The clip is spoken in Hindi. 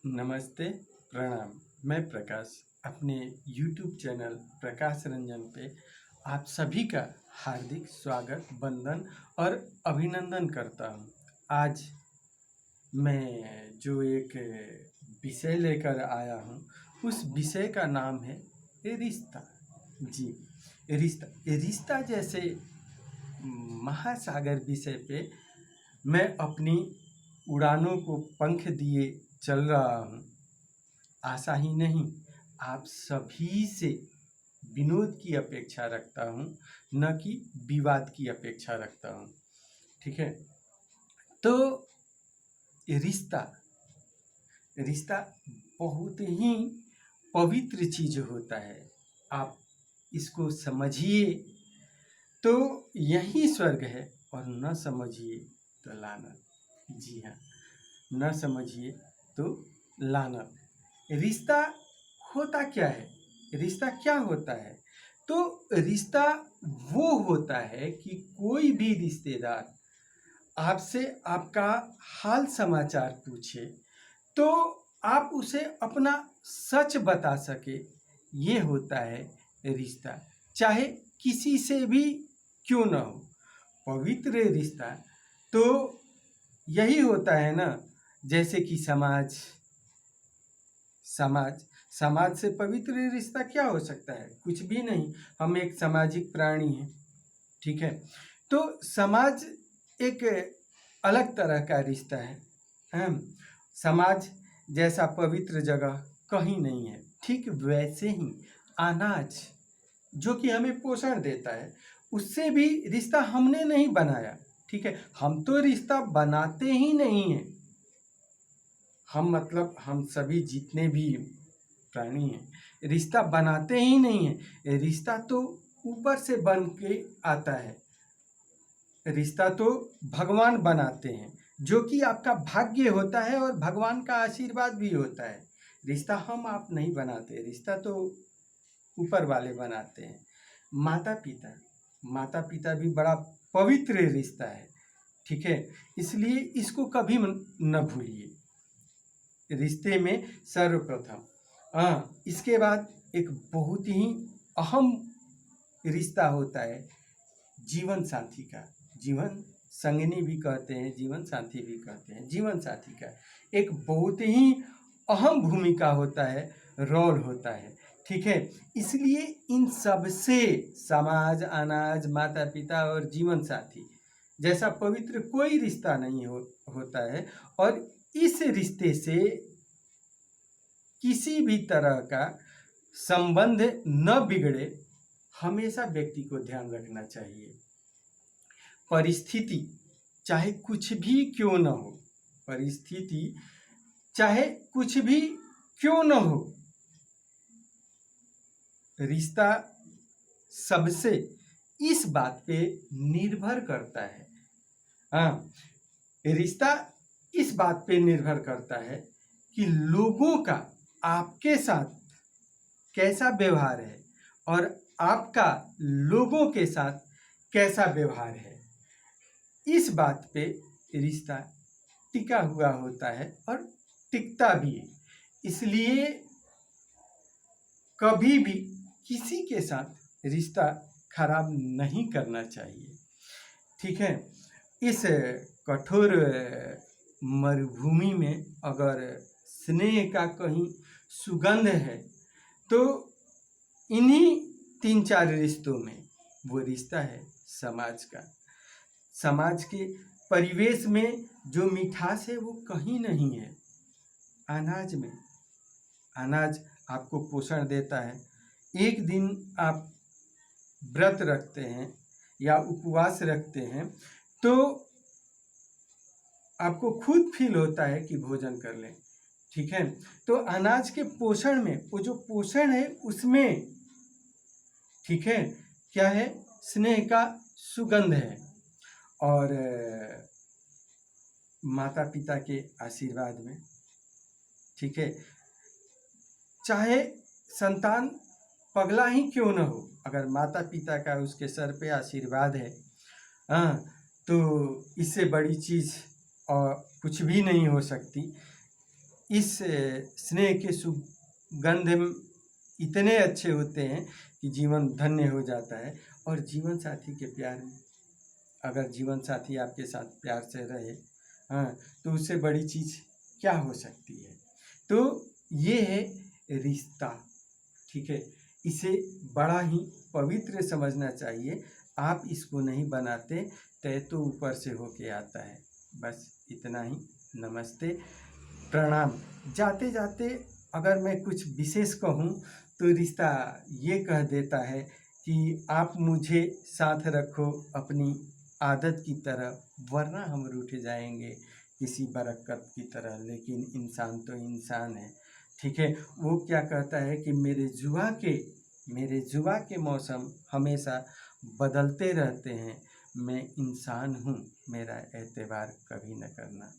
नमस्ते, प्रणाम। मैं प्रकाश अपने YouTube चैनल प्रकाश रंजन पे आप सभी का हार्दिक स्वागत, वंदन और अभिनंदन करता हूँ। आज मैं जो एक विषय लेकर आया हूँ, उस विषय का नाम है रिश्ता। जी, रिश्ता। रिश्ता जैसे महासागर विषय पे मैं अपनी उड़ानों को पंख दिए चल रहा हूँ। आशा ही नहीं, आप सभी से विनोद की अपेक्षा रखता हूँ, न कि विवाद की अपेक्षा रखता हूँ। ठीक है। तो रिश्ता रिश्ता बहुत ही पवित्र चीज होता है। आप इसको समझिए तो यही स्वर्ग है, और न समझिए तो लानत। जी हाँ, न समझिए तो लानत। रिश्ता होता क्या है? रिश्ता क्या होता है? तो रिश्ता वो होता है कि कोई भी रिश्तेदार आपसे आपका हाल समाचार पूछे तो आप उसे अपना सच बता सके, ये होता है रिश्ता। चाहे किसी से भी क्यों ना हो, पवित्र रिश्ता तो यही होता है ना। जैसे कि समाज समाज समाज से पवित्र रिश्ता क्या हो सकता है? कुछ भी नहीं। हम एक सामाजिक प्राणी हैं। ठीक है। तो समाज एक अलग तरह का रिश्ता है। समाज जैसा पवित्र जगह कहीं नहीं है। ठीक वैसे ही अनाज जो कि हमें पोषण देता है, उससे भी रिश्ता हमने नहीं बनाया। ठीक है। हम तो रिश्ता बनाते ही नहीं हैं। हम मतलब हम सभी जितने भी प्राणी हैं, रिश्ता बनाते ही नहीं हैं। रिश्ता तो ऊपर से बन के आता है। रिश्ता तो भगवान बनाते हैं, जो कि आपका भाग्य होता है और भगवान का आशीर्वाद भी होता है। रिश्ता हम आप नहीं बनाते, रिश्ता तो ऊपर वाले बनाते हैं। माता पिता माता पिता भी बड़ा पवित्र रिश्ता है। ठीक है। इसलिए इसको कभी न भूलिए। रिश्ते में सर्वप्रथम इसके बाद एक बहुत ही अहम रिश्ता होता है जीवन साथी का। जीवन संगनी भी कहते हैं, जीवन साथी भी कहते हैं। जीवन साथी का एक बहुत ही अहम भूमिका होता है, रोल होता है। ठीक है। इसलिए इन सब से समाज, अनाज, माता पिता और जीवन साथी जैसा पवित्र कोई रिश्ता नहीं होता है। और इस रिश्ते से किसी भी तरह का संबंध न बिगड़े, हमेशा व्यक्ति को ध्यान रखना चाहिए। परिस्थिति चाहे कुछ भी क्यों न हो, परिस्थिति चाहे कुछ भी क्यों न हो, रिश्ता सबसे इस बात पे निर्भर करता है। रिश्ता इस बात पे निर्भर करता है कि लोगों का आपके साथ कैसा व्यवहार है और आपका लोगों के साथ कैसा व्यवहार है। इस बात पे रिश्ता टिका हुआ होता है और टिकता भी है। इसलिए कभी भी किसी के साथ रिश्ता खराब नहीं करना चाहिए। ठीक है। इस कठोर मरुभूमि में अगर स्नेह का कहीं सुगंध है तो इन्हीं 3-4 रिश्तों में वो रिश्ता है समाज का। समाज के परिवेश में जो मिठास है वो कहीं नहीं है। अनाज में, अनाज आपको पोषण देता है। एक दिन आप व्रत रखते हैं या उपवास रखते हैं तो आपको खुद फील होता है कि भोजन कर लें। ठीक है। तो अनाज के पोषण में, वो जो पोषण है उसमें, ठीक है, क्या है? स्नेह का सुगंध है। और माता पिता के आशीर्वाद में। ठीक है। चाहे संतान पगला ही क्यों न हो, अगर माता पिता का उसके सर पे आशीर्वाद है, तो इससे बड़ी चीज़ और कुछ भी नहीं हो सकती। इस स्नेह के सुगंध इतने अच्छे होते हैं कि जीवन धन्य हो जाता है। और जीवन साथी के प्यार में, अगर जीवन साथी आपके साथ प्यार से रहे, हाँ, तो उससे बड़ी चीज़ क्या हो सकती है। तो ये है रिश्ता, ठीक है। इसे बड़ा ही पवित्र समझना चाहिए। आप इसको नहीं बनाते, तय तो ऊपर से होके आता है। बस इतना ही। नमस्ते, प्रणाम। जाते जाते अगर मैं कुछ विशेष कहूँ तो रिश्ता ये कह देता है कि आप मुझे साथ रखो अपनी आदत की तरह, वरना हम रूठ जाएंगे किसी बरकत की तरह। लेकिन इंसान तो इंसान है, ठीक है। वो क्या कहता है कि मेरे जुआ के मौसम हमेशा बदलते रहते हैं। मैं इंसान हूँ, मेरा एतबार कभी न करना।